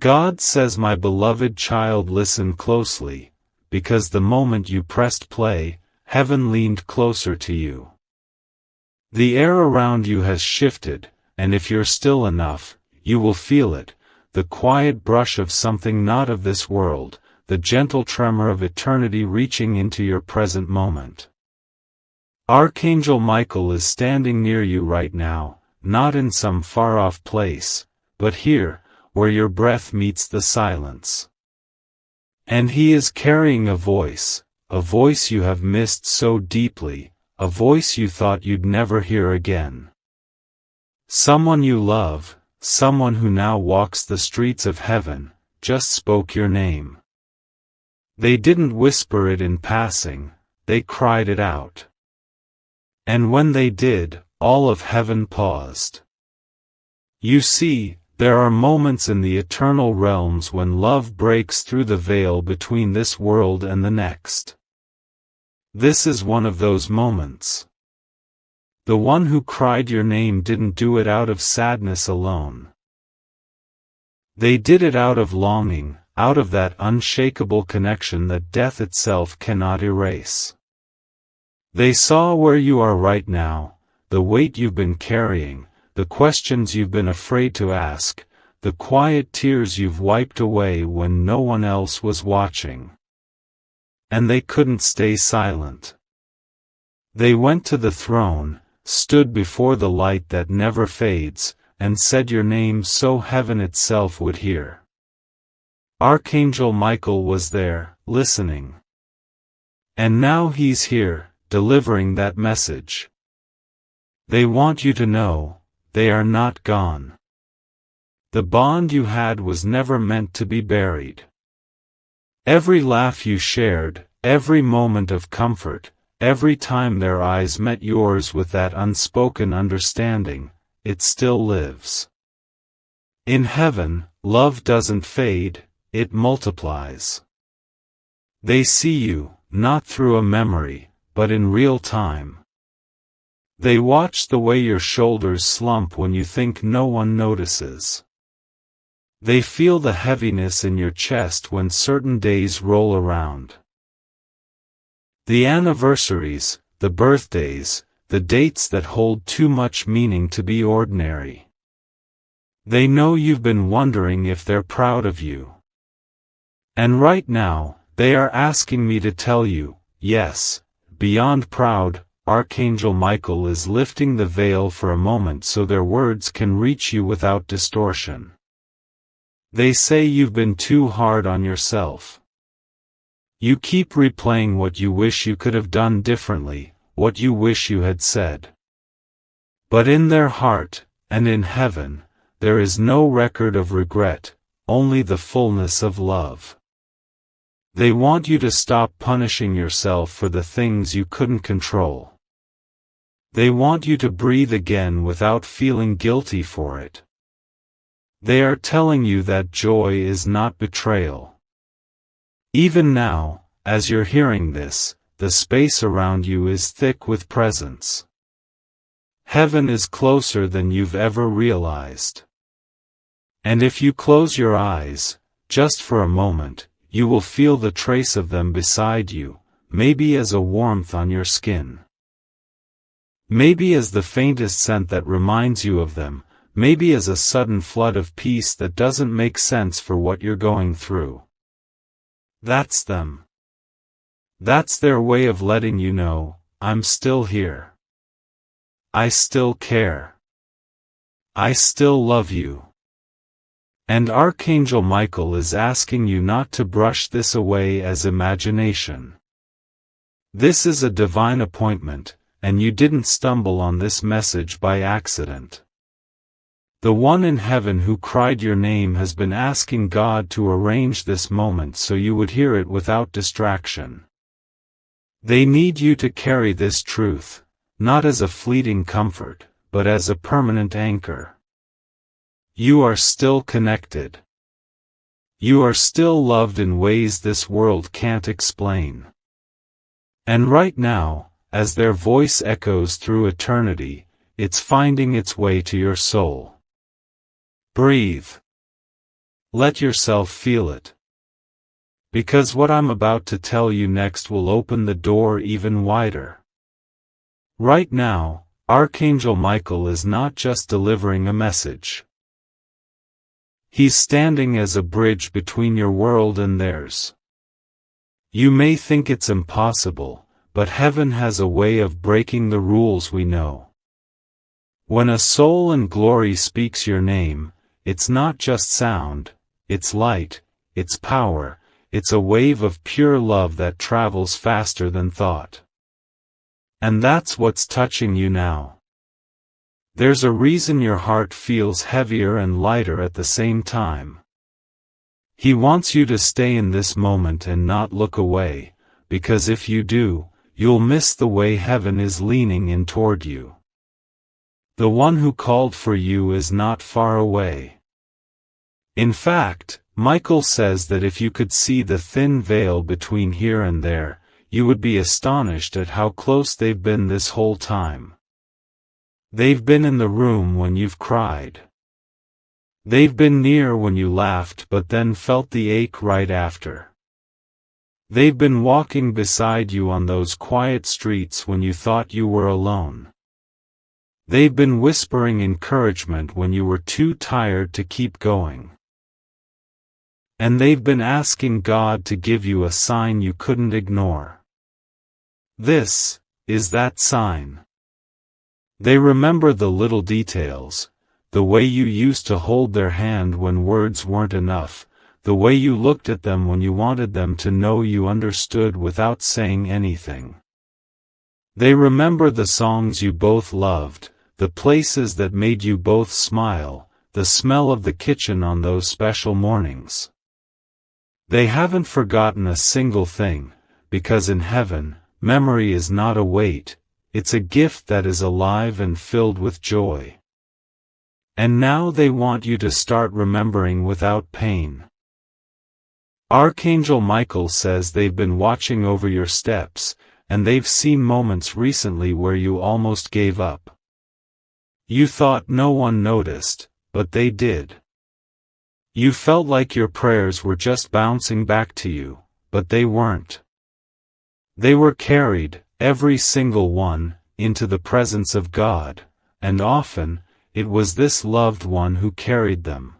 God says, my beloved child, listen closely, because the moment you pressed play, heaven leaned closer to you. The air around you has shifted, and if you're still enough, you will feel it, the quiet brush of something not of this world, the gentle tremor of eternity reaching into your present moment. Archangel Michael is standing near you right now, not in some far-off place, but here, where your breath meets the silence. And he is carrying a voice you have missed so deeply, a voice you thought you'd never hear again. Someone you love, someone who now walks the streets of heaven, just spoke your name. They didn't whisper it in passing, they cried it out. And when they did, all of heaven paused. You see, there are moments in the eternal realms when love breaks through the veil between this world and the next. This is one of those moments. The one who cried your name didn't do it out of sadness alone. They did it out of longing, out of that unshakable connection that death itself cannot erase. They saw where you are right now, the weight you've been carrying, the questions you've been afraid to ask, the quiet tears you've wiped away when no one else was watching. And they couldn't stay silent. They went to the throne, stood before the light that never fades, and said your name so heaven itself would hear. Archangel Michael was there, listening. And now he's here, delivering that message. They want you to know, they are not gone. The bond you had was never meant to be buried. Every laugh you shared, every moment of comfort, every time their eyes met yours with that unspoken understanding, it still lives. In heaven, love doesn't fade, it multiplies. They see you, not through a memory, but in real time. They watch the way your shoulders slump when you think no one notices. They feel the heaviness in your chest when certain days roll around. The anniversaries, the birthdays, the dates that hold too much meaning to be ordinary. They know you've been wondering if they're proud of you. And right now, they are asking me to tell you, yes, beyond proud, Archangel Michael is lifting the veil for a moment so their words can reach you without distortion. They say you've been too hard on yourself. You keep replaying what you wish you could have done differently, what you wish you had said. But in their heart, and in heaven, there is no record of regret, only the fullness of love. They want you to stop punishing yourself for the things you couldn't control. They want you to breathe again without feeling guilty for it. They are telling you that joy is not betrayal. Even now, as you're hearing this, the space around you is thick with presence. Heaven is closer than you've ever realized. And if you close your eyes, just for a moment, you will feel the trace of them beside you, maybe as a warmth on your skin. Maybe as the faintest scent that reminds you of them, maybe as a sudden flood of peace that doesn't make sense for what you're going through. That's them. That's their way of letting you know, I'm still here. I still care. I still love you. And Archangel Michael is asking you not to brush this away as imagination. This is a divine appointment, and you didn't stumble on this message by accident. The one in heaven who cried your name has been asking God to arrange this moment so you would hear it without distraction. They need you to carry this truth, not as a fleeting comfort, but as a permanent anchor. You are still connected. You are still loved in ways this world can't explain. And right now, as their voice echoes through eternity, it's finding its way to your soul. Breathe. Let yourself feel it. Because what I'm about to tell you next will open the door even wider. Right now, Archangel Michael is not just delivering a message. He's standing as a bridge between your world and theirs. You may think it's impossible, but heaven has a way of breaking the rules we know. When a soul in glory speaks your name, it's not just sound, it's light, it's power, it's a wave of pure love that travels faster than thought. And that's what's touching you now. There's a reason your heart feels heavier and lighter at the same time. He wants you to stay in this moment and not look away, because if you do, you'll miss the way heaven is leaning in toward you. The one who called for you is not far away. In fact, Michael says that if you could see the thin veil between here and there, you would be astonished at how close they've been this whole time. They've been in the room when you've cried. They've been near when you laughed but then felt the ache right after. They've been walking beside you on those quiet streets when you thought you were alone. They've been whispering encouragement when you were too tired to keep going. And they've been asking God to give you a sign you couldn't ignore. This is that sign. They remember the little details, the way you used to hold their hand when words weren't enough, the way you looked at them when you wanted them to know you understood without saying anything. They remember the songs you both loved, the places that made you both smile, the smell of the kitchen on those special mornings. They haven't forgotten a single thing, because in heaven, memory is not a weight, it's a gift that is alive and filled with joy. And now they want you to start remembering without pain. Archangel Michael says they've been watching over your steps, and they've seen moments recently where you almost gave up. You thought no one noticed, but they did. You felt like your prayers were just bouncing back to you, but they weren't. They were carried, every single one, into the presence of God, and often, it was this loved one who carried them.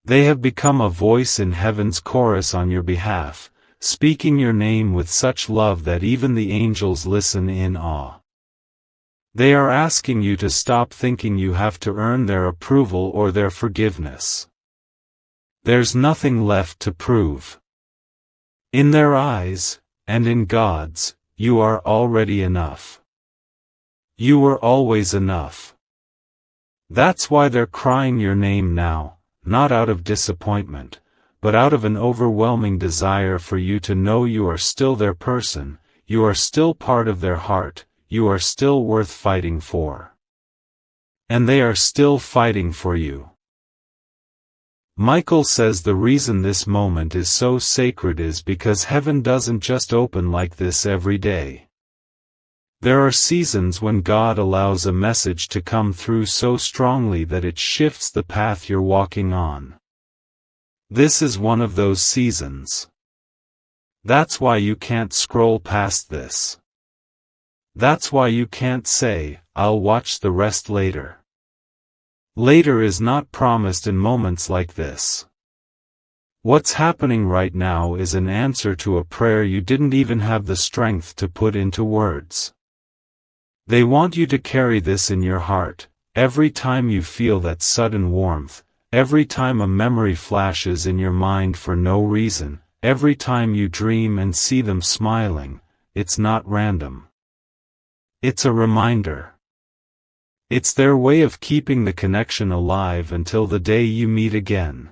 They have become a voice in heaven's chorus on your behalf, speaking your name with such love that even the angels listen in awe. They are asking you to stop thinking you have to earn their approval or their forgiveness. There's nothing left to prove. In their eyes, and in God's, you are already enough. You were always enough. That's why they're crying your name now, not out of disappointment, but out of an overwhelming desire for you to know you are still their person, you are still part of their heart, you are still worth fighting for. And they are still fighting for you. Michael says the reason this moment is so sacred is because heaven doesn't just open like this every day. There are seasons when God allows a message to come through so strongly that it shifts the path you're walking on. This is one of those seasons. That's why you can't scroll past this. That's why you can't say, "I'll watch the rest later." Later is not promised in moments like this. What's happening right now is an answer to a prayer you didn't even have the strength to put into words. They want you to carry this in your heart, every time you feel that sudden warmth, every time a memory flashes in your mind for no reason, every time you dream and see them smiling. It's not random. It's a reminder. It's their way of keeping the connection alive until the day you meet again.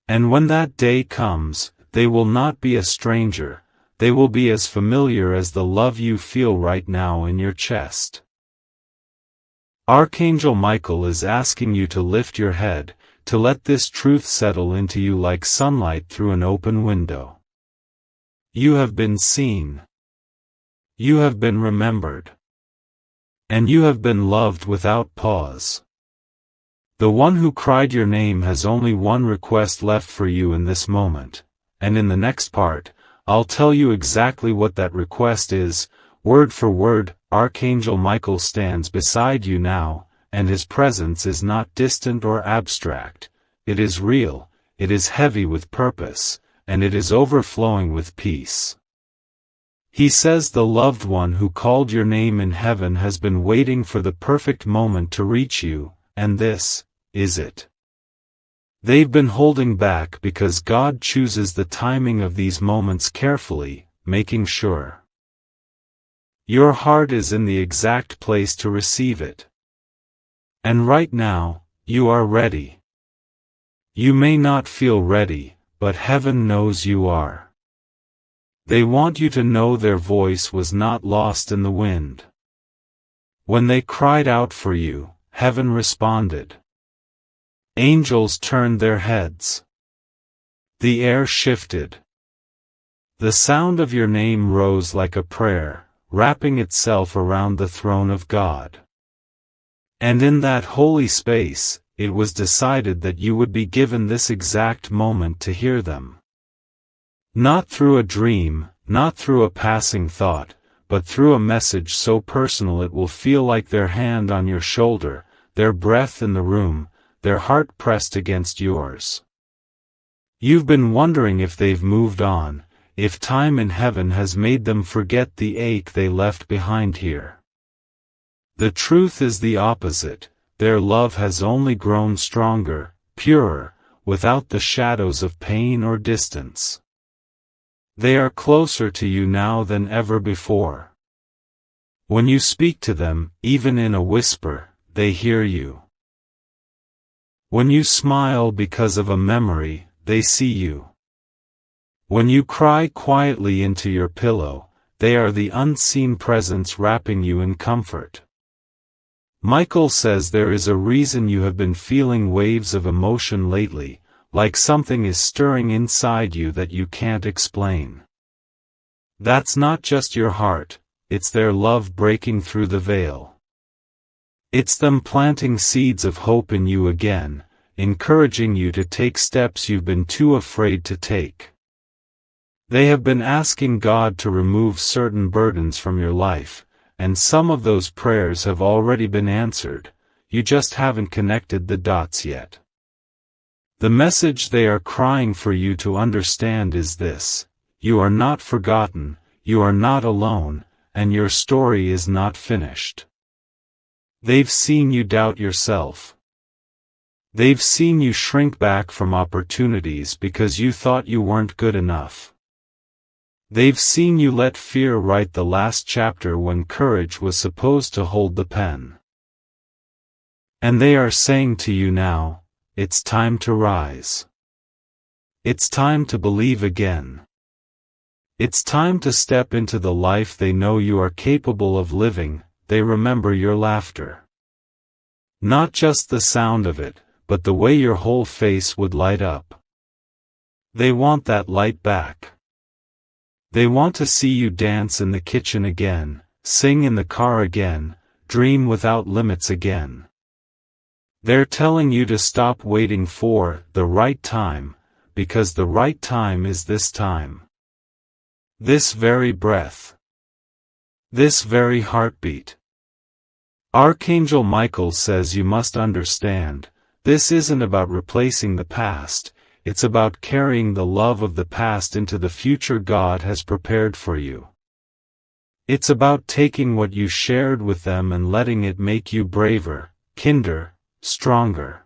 And when that day comes, they will not be a stranger, they will be as familiar as the love you feel right now in your chest. Archangel Michael is asking you to lift your head, to let this truth settle into you like sunlight through an open window. You have been seen. You have been remembered. And you have been loved without pause. The one who cried your name has only one request left for you in this moment, and in the next part, I'll tell you exactly what that request is, word for word. Archangel Michael stands beside you now, and his presence is not distant or abstract. It is real, it is heavy with purpose, and it is overflowing with peace. He says the loved one who called your name in heaven has been waiting for the perfect moment to reach you, and this is it. They've been holding back because God chooses the timing of these moments carefully, making sure your heart is in the exact place to receive it. And right now, you are ready. You may not feel ready, but heaven knows you are. They want you to know their voice was not lost in the wind. When they cried out for you, heaven responded. Angels turned their heads. The air shifted. The sound of your name rose like a prayer, wrapping itself around the throne of God. And in that holy space, it was decided that you would be given this exact moment to hear them. Not through a dream, not through a passing thought, but through a message so personal it will feel like their hand on your shoulder, their breath in the room, their heart pressed against yours. You've been wondering if they've moved on, if time in heaven has made them forget the ache they left behind here. The truth is the opposite. Their love has only grown stronger, purer, without the shadows of pain or distance. They are closer to you now than ever before. When you speak to them, even in a whisper, they hear you. When you smile because of a memory, they see you. When you cry quietly into your pillow, they are the unseen presence wrapping you in comfort. Michael says there is a reason you have been feeling waves of emotion lately, like something is stirring inside you that you can't explain. That's not just your heart, it's their love breaking through the veil. It's them planting seeds of hope in you again, encouraging you to take steps you've been too afraid to take. They have been asking God to remove certain burdens from your life, and some of those prayers have already been answered, you just haven't connected the dots yet. The message they are crying for you to understand is this: you are not forgotten, you are not alone, and your story is not finished. They've seen you doubt yourself. They've seen you shrink back from opportunities because you thought you weren't good enough. They've seen you let fear write the last chapter when courage was supposed to hold the pen. And they are saying to you now, it's time to rise. It's time to believe again. It's time to step into the life they know you are capable of living. They remember your laughter. Not just the sound of it, but the way your whole face would light up. They want that light back. They want to see you dance in the kitchen again, sing in the car again, dream without limits again. They're telling you to stop waiting for the right time, because the right time is this time. This very breath. This very heartbeat. Archangel Michael says you must understand, this isn't about replacing the past. It's about carrying the love of the past into the future God has prepared for you. It's about taking what you shared with them and letting it make you braver, kinder, stronger.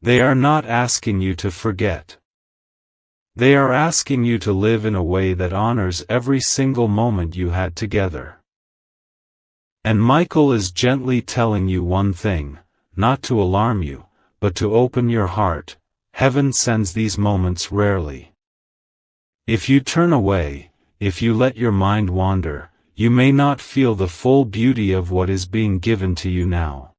They are not asking you to forget. They are asking you to live in a way that honors every single moment you had together. And Michael is gently telling you one thing, not to alarm you, but to open your heart. Heaven sends these moments rarely. If you turn away, if you let your mind wander, you may not feel the full beauty of what is being given to you now.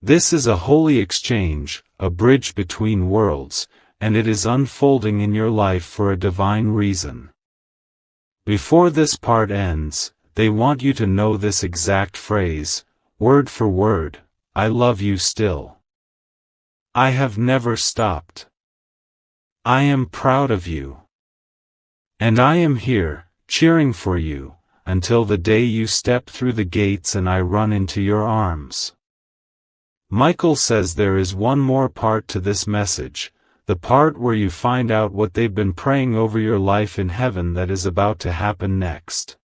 This is a holy exchange, a bridge between worlds, and it is unfolding in your life for a divine reason. Before this part ends, they want you to know this exact phrase, word for word: I love you still. I have never stopped. I am proud of you. And I am here, cheering for you, until the day you step through the gates and I run into your arms. Michael says there is one more part to this message, the part where you find out what they've been praying over your life in heaven that is about to happen next.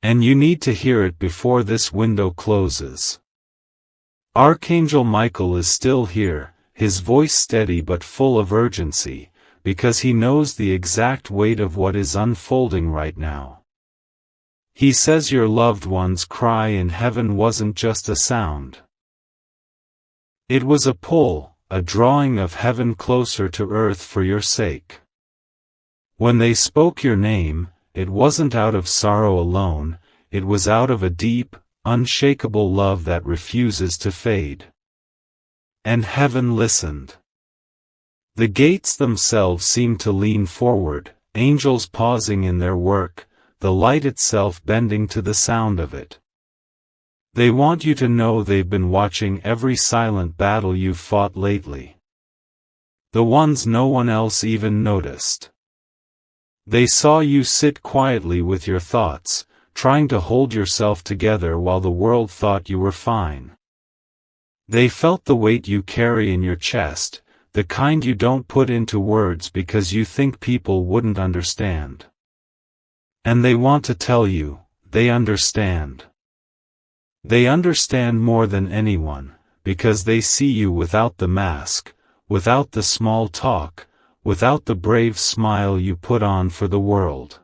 And you need to hear it before this window closes. Archangel Michael is still here, his voice steady but full of urgency, because he knows the exact weight of what is unfolding right now. He says your loved one's cry in heaven wasn't just a sound. It was a pull, a drawing of heaven closer to earth for your sake. When they spoke your name, it wasn't out of sorrow alone, it was out of a deep, unshakable love that refuses to fade. And heaven listened. The gates themselves seemed to lean forward, angels pausing in their work, the light itself bending to the sound of it. They want you to know they've been watching every silent battle you've fought lately. The ones no one else even noticed. They saw you sit quietly with your thoughts, trying to hold yourself together while the world thought you were fine. They felt the weight you carry in your chest, the kind you don't put into words because you think people wouldn't understand. And they want to tell you, they understand. They understand more than anyone, because they see you without the mask, without the small talk, without the brave smile you put on for the world.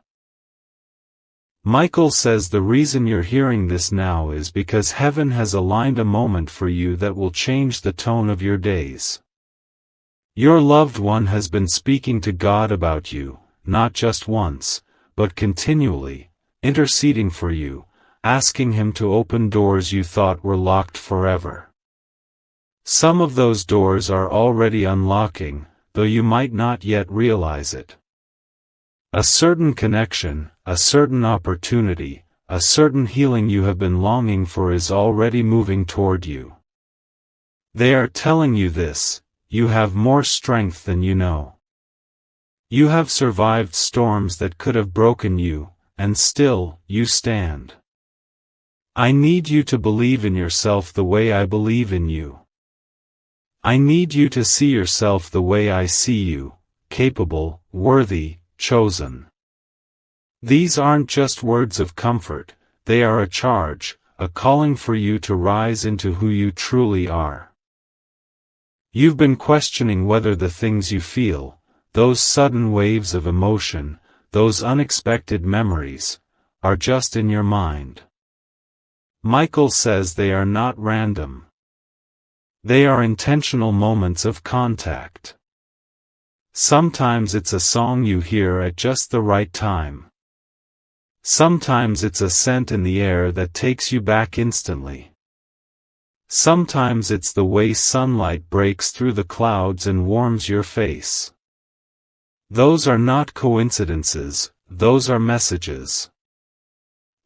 Michael says the reason you're hearing this now is because heaven has aligned a moment for you that will change the tone of your days. Your loved one has been speaking to God about you, not just once, but continually, interceding for you, asking Him to open doors you thought were locked forever. Some of those doors are already unlocking, though you might not yet realize it. A certain connection, a certain opportunity, a certain healing you have been longing for is already moving toward you. They are telling you this: you have more strength than you know. You have survived storms that could have broken you, and still, you stand. I need you to believe in yourself the way I believe in you. I need you to see yourself the way I see you, capable, worthy, chosen. These aren't just words of comfort, they are a charge, a calling for you to rise into who you truly are. You've been questioning whether the things you feel, those sudden waves of emotion, those unexpected memories, are just in your mind. Michael says they are not random. They are intentional moments of contact. Sometimes it's a song you hear at just the right time. Sometimes it's a scent in the air that takes you back instantly. Sometimes it's the way sunlight breaks through the clouds and warms your face. Those are not coincidences, those are messages.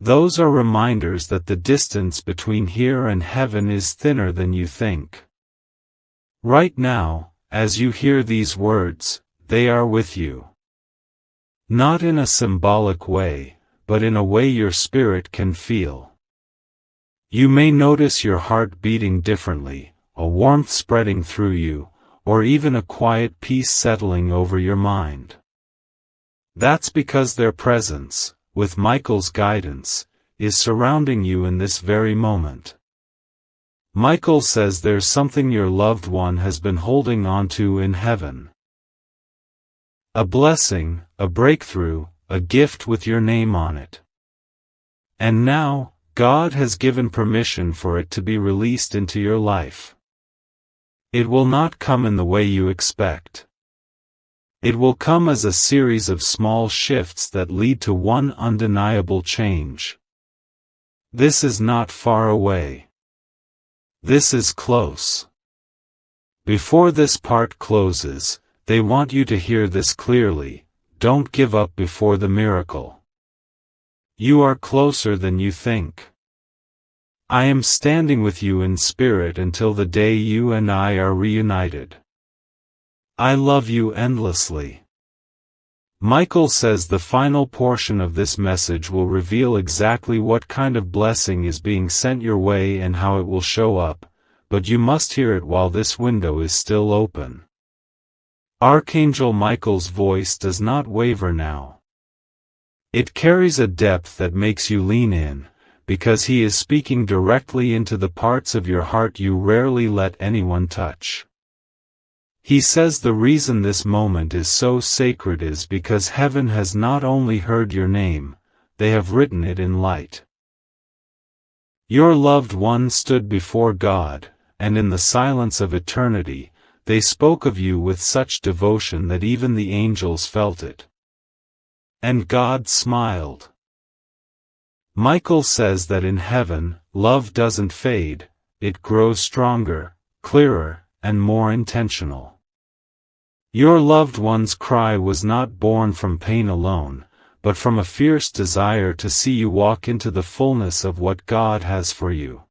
Those are reminders that the distance between here and heaven is thinner than you think. Right now, as you hear these words, they are with you. Not in a symbolic way, but in a way your spirit can feel. You may notice your heart beating differently, a warmth spreading through you, or even a quiet peace settling over your mind. That's because their presence, with Michael's guidance, is surrounding you in this very moment. Michael says there's something your loved one has been holding on to in heaven. A blessing, a breakthrough, a gift with your name on it. And now, God has given permission for it to be released into your life. It will not come in the way you expect. It will come as a series of small shifts that lead to one undeniable change. This is not far away. This is close. Before this part closes, they want you to hear this clearly: don't give up before the miracle. You are closer than you think. I am standing with you in spirit until the day you and I are reunited. I love you endlessly. Michael says the final portion of this message will reveal exactly what kind of blessing is being sent your way and how it will show up, but you must hear it while this window is still open. Archangel Michael's voice does not waver now. It carries a depth that makes you lean in, because he is speaking directly into the parts of your heart you rarely let anyone touch. He says the reason this moment is so sacred is because heaven has not only heard your name, they have written it in light. Your loved one stood before God, and in the silence of eternity, they spoke of you with such devotion that even the angels felt it. And God smiled. Michael says that in heaven, love doesn't fade, it grows stronger, clearer, and more intentional. Your loved one's cry was not born from pain alone, but from a fierce desire to see you walk into the fullness of what God has for you.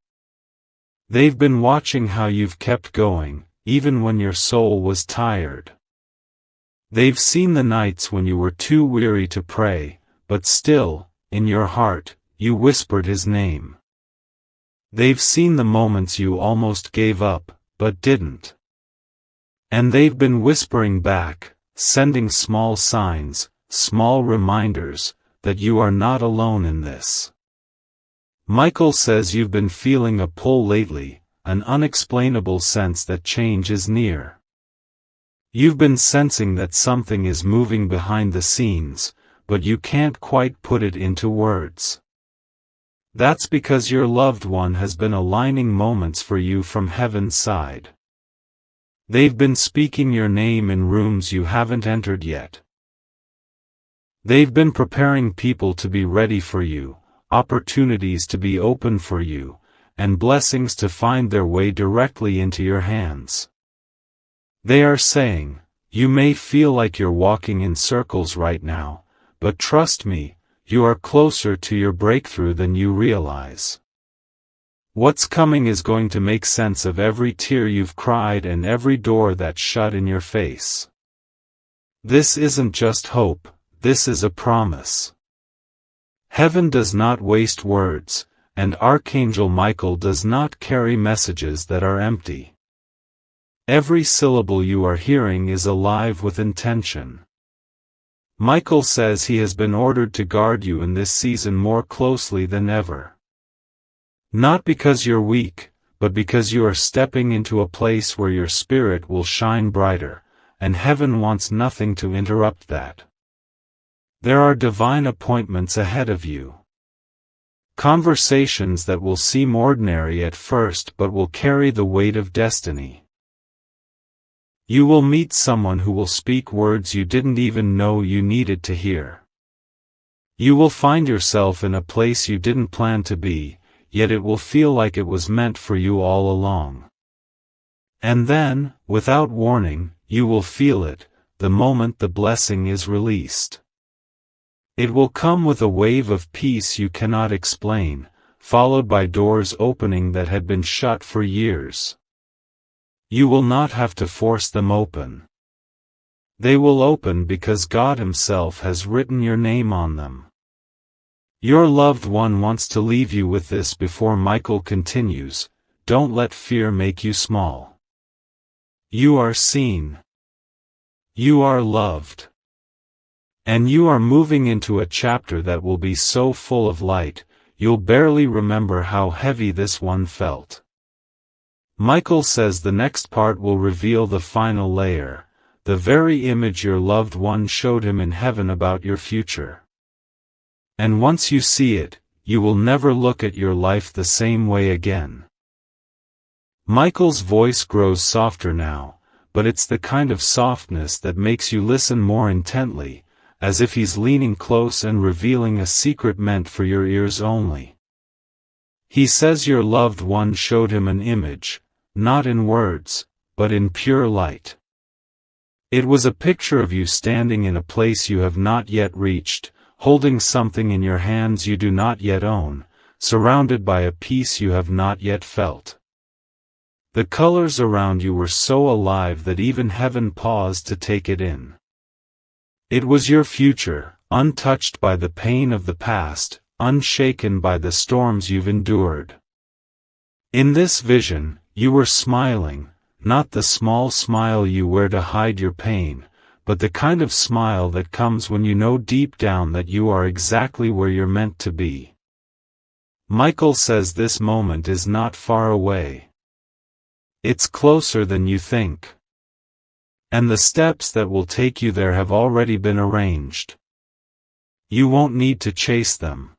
They've been watching how you've kept going, even when your soul was tired. They've seen the nights when you were too weary to pray, but still, in your heart, you whispered his name. They've seen the moments you almost gave up, but didn't. And they've been whispering back, sending small signs, small reminders, that you are not alone in this. Michael says you've been feeling a pull lately, an unexplainable sense that change is near. You've been sensing that something is moving behind the scenes, but you can't quite put it into words. That's because your loved one has been aligning moments for you from heaven's side. They've been speaking your name in rooms you haven't entered yet. They've been preparing people to be ready for you, opportunities to be open for you, and blessings to find their way directly into your hands. They are saying, you may feel like you're walking in circles right now, but trust me, you are closer to your breakthrough than you realize. What's coming is going to make sense of every tear you've cried and every door that's shut in your face. This isn't just hope, this is a promise. Heaven does not waste words, and Archangel Michael does not carry messages that are empty. Every syllable you are hearing is alive with intention. Michael says he has been ordered to guard you in this season more closely than ever. Not because you're weak, but because you are stepping into a place where your spirit will shine brighter, and heaven wants nothing to interrupt that. There are divine appointments ahead of you. Conversations that will seem ordinary at first but will carry the weight of destiny. You will meet someone who will speak words you didn't even know you needed to hear. You will find yourself in a place you didn't plan to be, yet it will feel like it was meant for you all along. And then, without warning, you will feel it, the moment the blessing is released. It will come with a wave of peace you cannot explain, followed by doors opening that had been shut for years. You will not have to force them open. They will open because God Himself has written your name on them. Your loved one wants to leave you with this before Michael continues, don't let fear make you small. You are seen. You are loved. And you are moving into a chapter that will be so full of light, you'll barely remember how heavy this one felt. Michael says the next part will reveal the final layer, the very image your loved one showed him in heaven about your future. And once you see it, you will never look at your life the same way again. Michael's voice grows softer now, but it's the kind of softness that makes you listen more intently, as if he's leaning close and revealing a secret meant for your ears only. He says your loved one showed him an image, not in words, but in pure light. It was a picture of you standing in a place you have not yet reached, holding something in your hands you do not yet own, surrounded by a peace you have not yet felt. The colors around you were so alive that even heaven paused to take it in. It was your future, untouched by the pain of the past, unshaken by the storms you've endured. In this vision, you were smiling, not the small smile you wear to hide your pain, but the kind of smile that comes when you know deep down that you are exactly where you're meant to be. Michael says this moment is not far away. It's closer than you think. And the steps that will take you there have already been arranged. You won't need to chase them.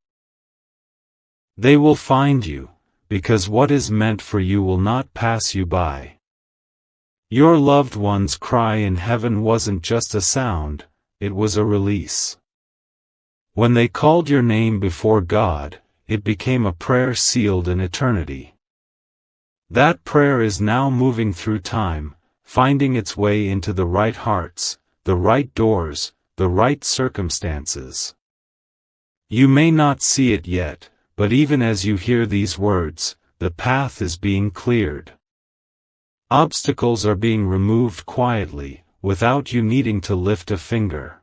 They will find you, because what is meant for you will not pass you by. Your loved one's cry in heaven wasn't just a sound, it was a release. When they called your name before God, it became a prayer sealed in eternity. That prayer is now moving through time, finding its way into the right hearts, the right doors, the right circumstances. You may not see it yet, but even as you hear these words, the path is being cleared. Obstacles are being removed quietly, without you needing to lift a finger.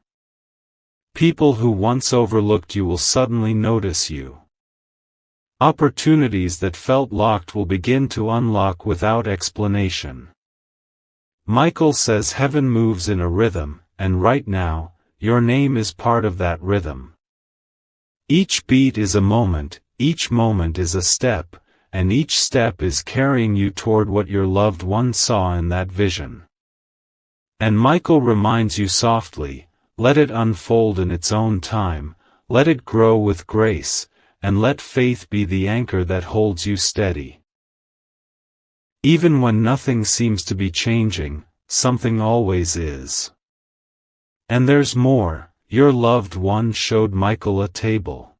People who once overlooked you will suddenly notice you. Opportunities that felt locked will begin to unlock without explanation. Michael says heaven moves in a rhythm, and right now, your name is part of that rhythm. Each beat is a moment, each moment is a step, and each step is carrying you toward what your loved one saw in that vision. And Michael reminds you softly, let it unfold in its own time, let it grow with grace, and let faith be the anchor that holds you steady. Even when nothing seems to be changing, something always is. And there's more, your loved one showed Michael a table.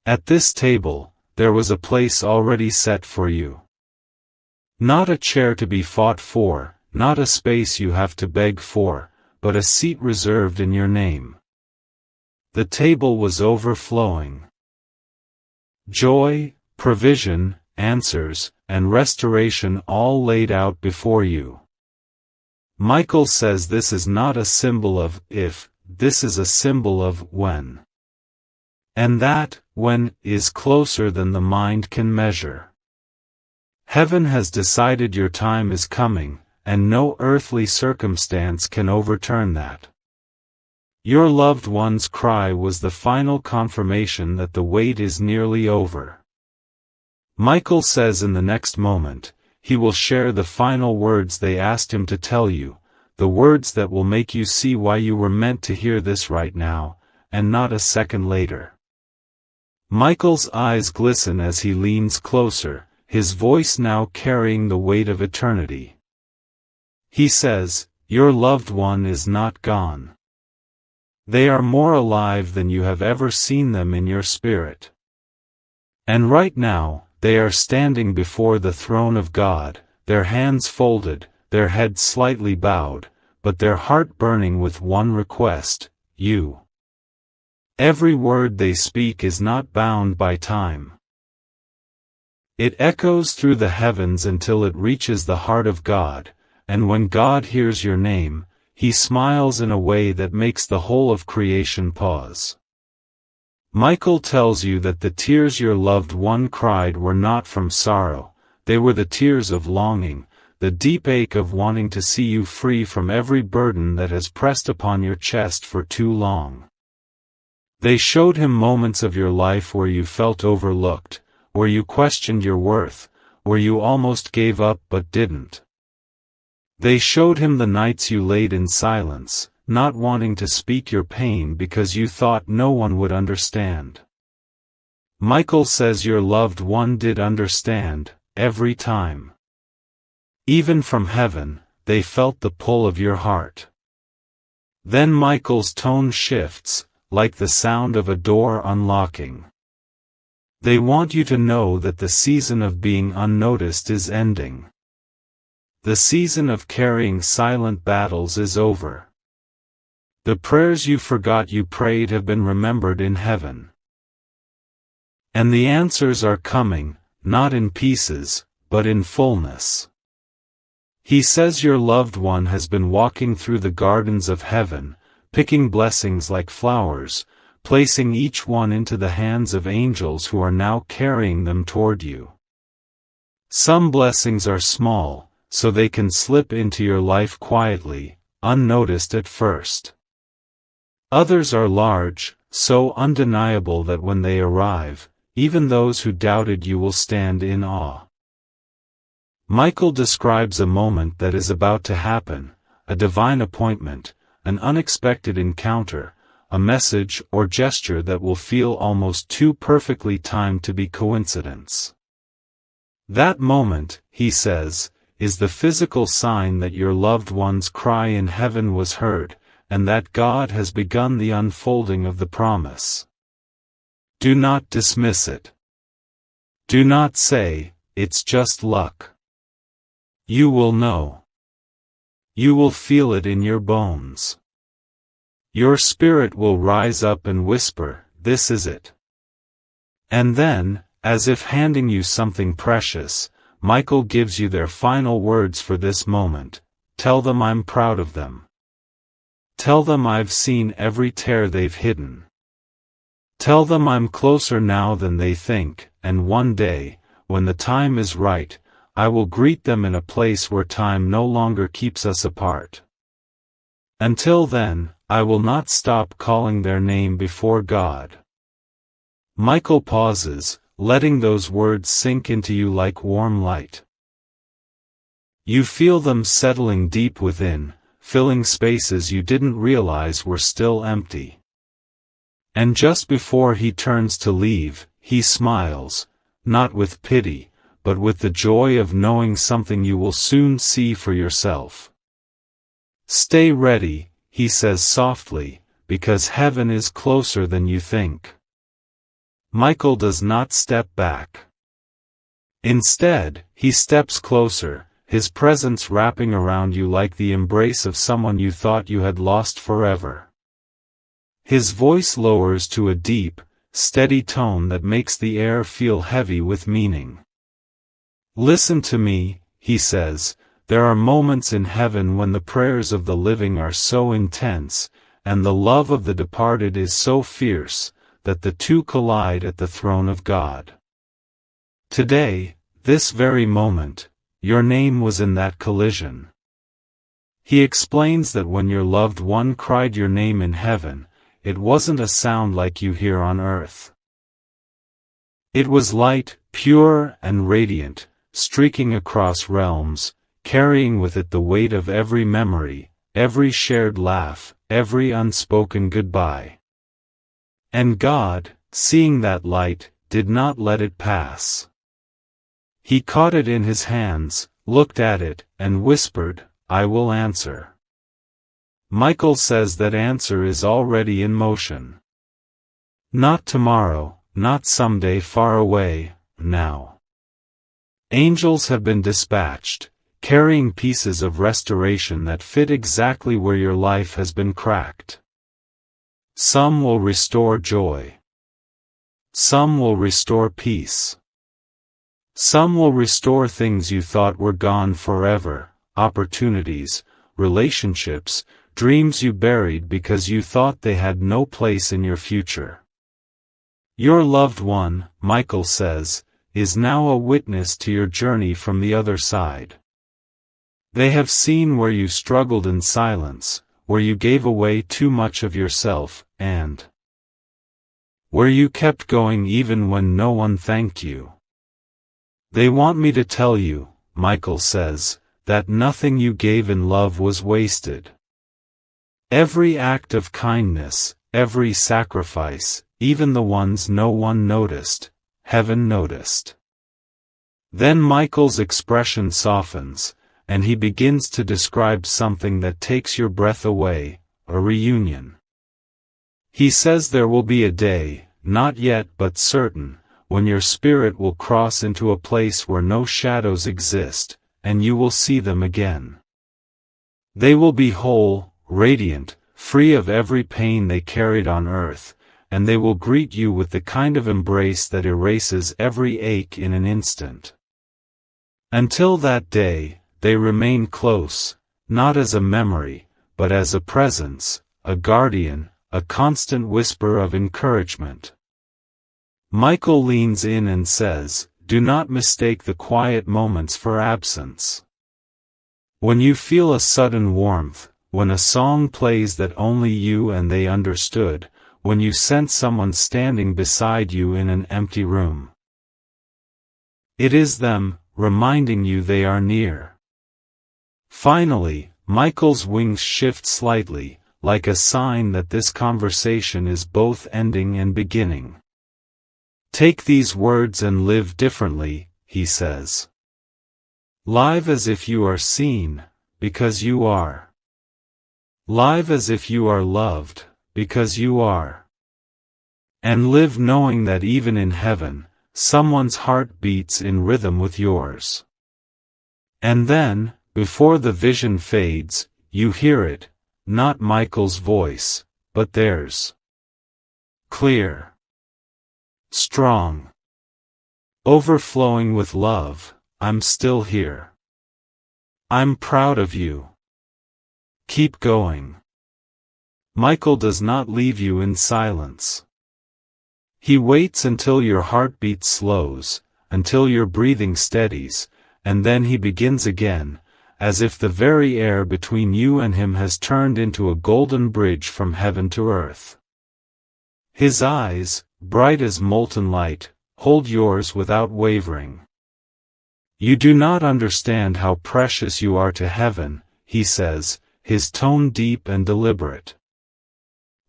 At this table, there was a place already set for you. Not a chair to be fought for, not a space you have to beg for, but a seat reserved in your name. The table was overflowing. Joy, provision, answers, and restoration all laid out before you. Michael says this is not a symbol of if, this is a symbol of when. And that, when, is closer than the mind can measure. Heaven has decided your time is coming, and no earthly circumstance can overturn that. Your loved one's cry was the final confirmation that the wait is nearly over. Michael says in the next moment, he will share the final words they asked him to tell you, the words that will make you see why you were meant to hear this right now, and not a second later. Michael's eyes glisten as he leans closer, his voice now carrying the weight of eternity. He says, your loved one is not gone. They are more alive than you have ever seen them in your spirit. And right now, they are standing before the throne of God, their hands folded, their heads slightly bowed, but their heart burning with one request, you. Every word they speak is not bound by time. It echoes through the heavens until it reaches the heart of God, and when God hears your name, He smiles in a way that makes the whole of creation pause. Michael tells you that the tears your loved one cried were not from sorrow, they were the tears of longing, the deep ache of wanting to see you free from every burden that has pressed upon your chest for too long. They showed him moments of your life where you felt overlooked, where you questioned your worth, where you almost gave up but didn't. They showed him the nights you laid in silence, not wanting to speak your pain because you thought no one would understand. Michael says your loved one did understand, every time. Even from heaven, they felt the pull of your heart. Then Michael's tone shifts, like the sound of a door unlocking. They want you to know that the season of being unnoticed is ending. The season of carrying silent battles is over. The prayers you forgot you prayed have been remembered in heaven. And the answers are coming, not in pieces, but in fullness. He says your loved one has been walking through the gardens of heaven, picking blessings like flowers, placing each one into the hands of angels who are now carrying them toward you. Some blessings are small, so they can slip into your life quietly, unnoticed at first. Others are large, so undeniable that when they arrive, even those who doubted you will stand in awe. Michael describes a moment that is about to happen, a divine appointment, an unexpected encounter, a message or gesture that will feel almost too perfectly timed to be coincidence. That moment, he says, is the physical sign that your loved one's cry in heaven was heard, and that God has begun the unfolding of the promise. Do not dismiss it. Do not say, "It's just luck." You will know. You will feel it in your bones. Your spirit will rise up and whisper, "This is it." And then, as if handing you something precious, Michael gives you their final words for this moment. Tell them I'm proud of them. Tell them I've seen every tear they've hidden. Tell them I'm closer now than they think, and one day, when the time is right, I will greet them in a place where time no longer keeps us apart. Until then, I will not stop calling their name before God. Michael pauses, letting those words sink into you like warm light. You feel them settling deep within, filling spaces you didn't realize were still empty. And just before he turns to leave, he smiles, not with pity, but with the joy of knowing something you will soon see for yourself. Stay ready, he says softly, because heaven is closer than you think. Michael does not step back. Instead, he steps closer, his presence wrapping around you like the embrace of someone you thought you had lost forever. His voice lowers to a deep, steady tone that makes the air feel heavy with meaning. Listen to me, he says, there are moments in heaven when the prayers of the living are so intense, and the love of the departed is so fierce, that the two collide at the throne of God. Today, this very moment, your name was in that collision. He explains that when your loved one cried your name in heaven, it wasn't a sound like you hear on earth. It was light, pure and radiant, streaking across realms, carrying with it the weight of every memory, every shared laugh, every unspoken goodbye. And God, seeing that light, did not let it pass. He caught it in his hands, looked at it, and whispered, "I will answer." Michael says that answer is already in motion. Not tomorrow, not someday far away, now. Angels have been dispatched, carrying pieces of restoration that fit exactly where your life has been cracked. Some will restore joy. Some will restore peace. Some will restore things you thought were gone forever, opportunities, relationships, dreams you buried because you thought they had no place in your future. Your loved one, Michael says, is now a witness to your journey from the other side. They have seen where you struggled in silence, where you gave away too much of yourself, and where you kept going even when no one thanked you. They want me to tell you, Michael says, that nothing you gave in love was wasted. Every act of kindness, every sacrifice, even the ones no one noticed, heaven noticed. Then Michael's expression softens, and he begins to describe something that takes your breath away, a reunion. He says there will be a day, not yet but certain, when your spirit will cross into a place where no shadows exist, and you will see them again. They will be whole, radiant, free of every pain they carried on earth, and they will greet you with the kind of embrace that erases every ache in an instant. Until that day, they remain close, not as a memory, but as a presence, a guardian, a constant whisper of encouragement. Michael leans in and says, "Do not mistake the quiet moments for absence. When you feel a sudden warmth, when a song plays that only you and they understood, when you sense someone standing beside you in an empty room. It is them, reminding you they are near." Finally, Michael's wings shift slightly, like a sign that this conversation is both ending and beginning. "Take these words and live differently," he says. "Live as if you are seen, because you are. Live as if you are loved, because you are. And live knowing that even in heaven, someone's heart beats in rhythm with yours." And then, before the vision fades, you hear it, not Michael's voice, but theirs. Clear. Strong. Overflowing with love, "I'm still here. I'm proud of you. Keep going." Michael does not leave you in silence. He waits until your heartbeat slows, until your breathing steadies, and then he begins again, as if the very air between you and him has turned into a golden bridge from heaven to earth. His eyes, bright as molten light, hold yours without wavering. "You do not understand how precious you are to heaven," he says, his tone deep and deliberate.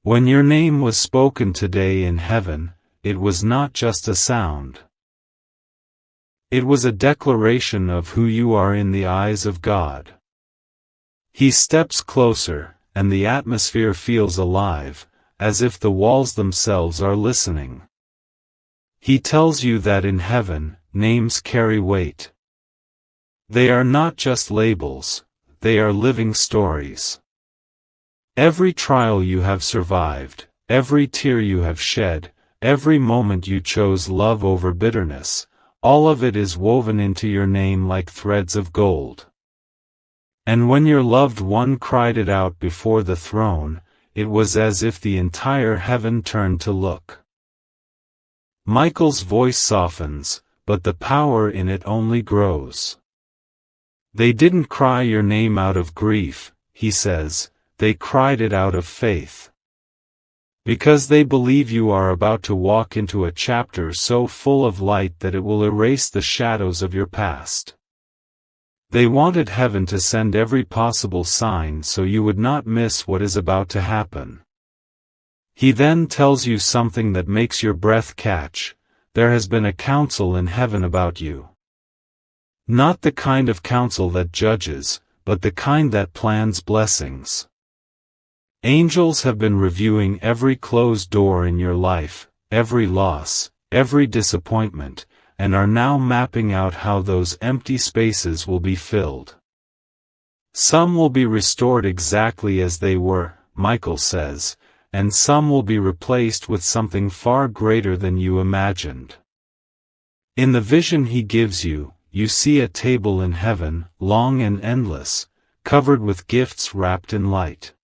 "When your name was spoken today in heaven, it was not just a sound. It was a declaration of who you are in the eyes of God." He steps closer, and the atmosphere feels alive, as if the walls themselves are listening. He tells you that in heaven, names carry weight. They are not just labels, they are living stories. Every trial you have survived, every tear you have shed, every moment you chose love over bitterness, all of it is woven into your name like threads of gold. And when your loved one cried it out before the throne, it was as if the entire heaven turned to look. Michael's voice softens, but the power in it only grows. "They didn't cry your name out of grief," he says, "they cried it out of faith. Because they believe you are about to walk into a chapter so full of light that it will erase the shadows of your past. They wanted heaven to send every possible sign so you would not miss what is about to happen." He then tells you something that makes your breath catch: there has been a council in heaven about you. Not the kind of council that judges, but the kind that plans blessings. Angels have been reviewing every closed door in your life, every loss, every disappointment, and are now mapping out how those empty spaces will be filled. Some will be restored exactly as they were, Michael says, and some will be replaced with something far greater than you imagined. In the vision he gives you, you see a table in heaven, long and endless, covered with gifts wrapped in light.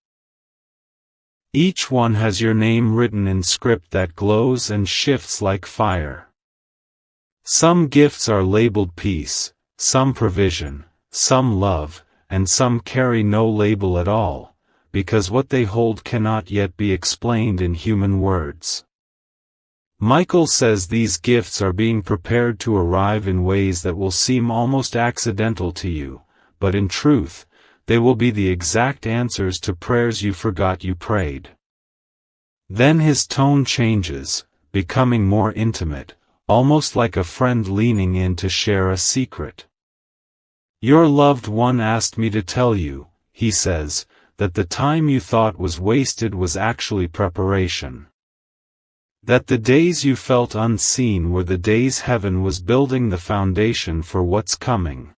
Each one has your name written in script that glows and shifts like fire. Some gifts are labeled peace, some provision, some love, and some carry no label at all, because what they hold cannot yet be explained in human words. Michael says these gifts are being prepared to arrive in ways that will seem almost accidental to you, but in truth, they will be the exact answers to prayers you forgot you prayed. Then his tone changes, becoming more intimate, almost like a friend leaning in to share a secret. "Your loved one asked me to tell you," he says, "that the time you thought was wasted was actually preparation. That the days you felt unseen were the days heaven was building the foundation for what's coming.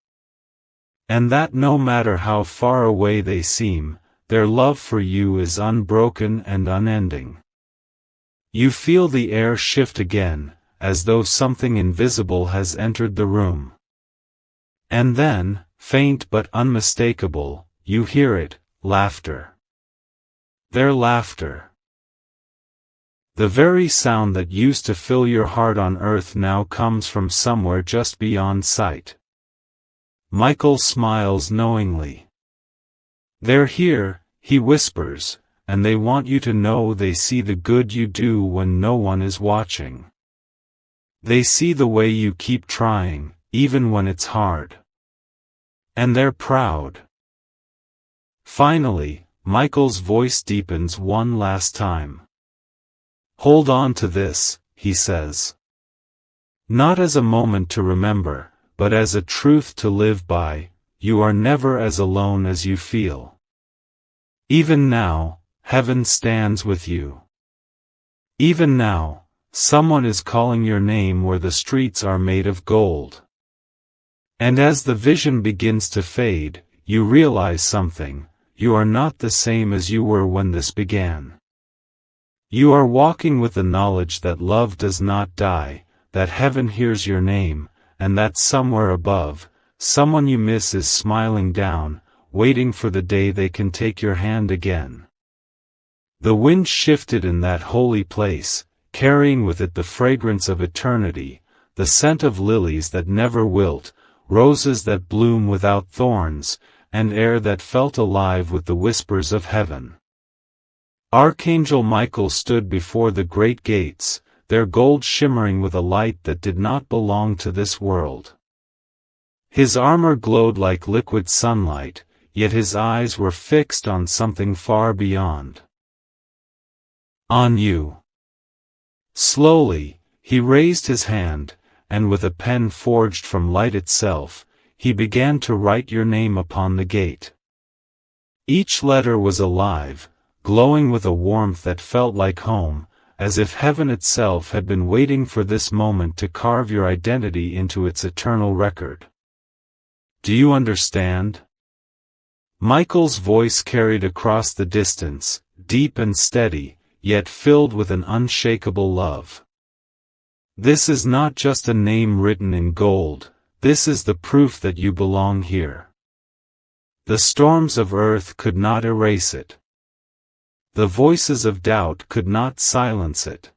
And that no matter how far away they seem, their love for you is unbroken and unending. You feel the air shift again, as though something invisible has entered the room. And then, faint but unmistakable, you hear it, laughter. Their laughter. The very sound that used to fill your heart on earth now comes from somewhere just beyond sight. Michael smiles knowingly. They're here, he whispers, and they want you to know they see the good you do when no one is watching. They see the way you keep trying, even when it's hard. And they're proud. Finally, Michael's voice deepens one last time. Hold on to this, he says. Not as a moment to remember, but as a truth to live by. You are never as alone as you feel. Even now, heaven stands with you. Even now, someone is calling your name where the streets are made of gold. And as the vision begins to fade, you realize something: you are not the same as you were when this began. You are walking with the knowledge that love does not die, that heaven hears your name, and that somewhere above, someone you miss is smiling down, waiting for the day they can take your hand again. The wind shifted in that holy place, carrying with it the fragrance of eternity, the scent of lilies that never wilt, roses that bloom without thorns, and air that felt alive with the whispers of heaven. Archangel Michael stood before the great gates, their gold shimmering with a light that did not belong to this world. His armor glowed like liquid sunlight, yet his eyes were fixed on something far beyond. On you. Slowly, he raised his hand, and with a pen forged from light itself, he began to write your name upon the gate. Each letter was alive, glowing with a warmth that felt like home, as if heaven itself had been waiting for this moment to carve your identity into its eternal record. Do you understand? Michael's voice carried across the distance, deep and steady, yet filled with an unshakable love. This is not just a name written in gold, this is the proof that you belong here. The storms of earth could not erase it. The voices of doubt could not silence it.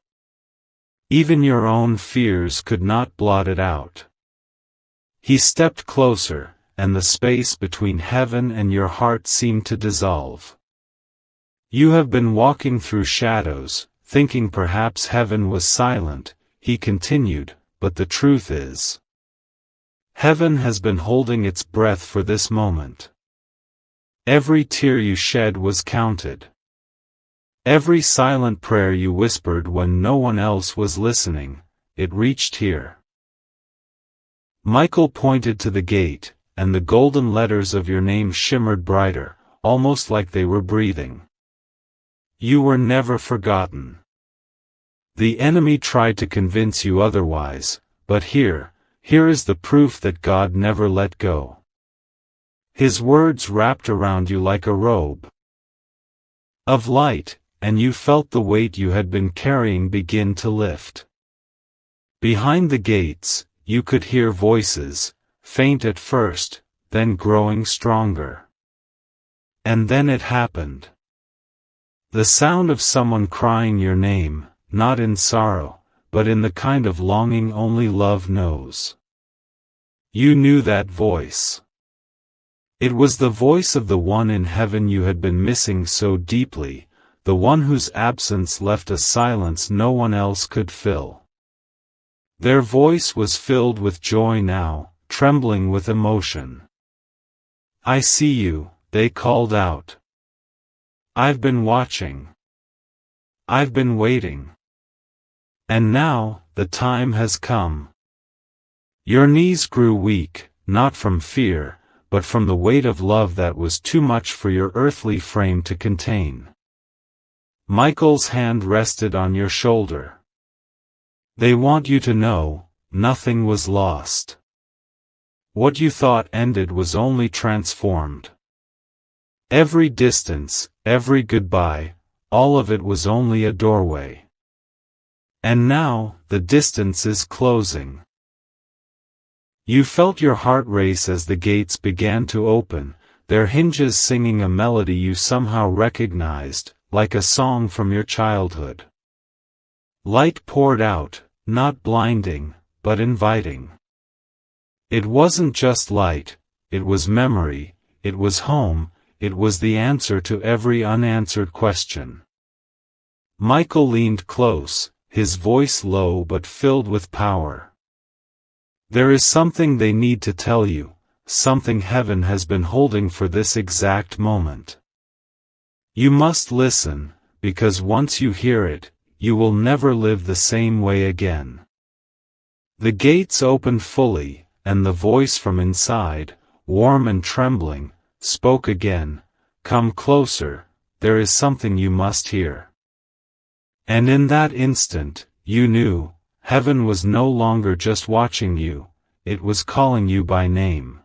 Even your own fears could not blot it out. He stepped closer, and the space between heaven and your heart seemed to dissolve. You have been walking through shadows, thinking perhaps heaven was silent, he continued, but the truth is, heaven has been holding its breath for this moment. Every tear you shed was counted. Every silent prayer you whispered when no one else was listening, it reached here. Michael pointed to the gate, and the golden letters of your name shimmered brighter, almost like they were breathing. You were never forgotten. The enemy tried to convince you otherwise, but here is the proof that God never let go. His words wrapped around you like a robe of light, and you felt the weight you had been carrying begin to lift. Behind the gates, you could hear voices, faint at first, then growing stronger. And then it happened. The sound of someone crying your name, not in sorrow, but in the kind of longing only love knows. You knew that voice. It was the voice of the one in heaven you had been missing so deeply, the one whose absence left a silence no one else could fill. Their voice was filled with joy now, trembling with emotion. I see you, they called out. I've been watching. I've been waiting. And now, the time has come. Your knees grew weak, not from fear, but from the weight of love that was too much for your earthly frame to contain. Michael's hand rested on your shoulder. They want you to know, nothing was lost. What you thought ended was only transformed. Every distance, every goodbye, all of it was only a doorway. And now, the distance is closing. You felt your heart race as the gates began to open, their hinges singing a melody you somehow recognized, like a song from your childhood. Light poured out, not blinding, but inviting. It wasn't just light, it was memory, it was home, it was the answer to every unanswered question. Michael leaned close, his voice low but filled with power. There is something they need to tell you, something heaven has been holding for this exact moment. You must listen, because once you hear it, you will never live the same way again. The gates opened fully, and the voice from inside, warm and trembling, spoke again, "Come closer, there is something you must hear." And in that instant, you knew, heaven was no longer just watching you, it was calling you by name.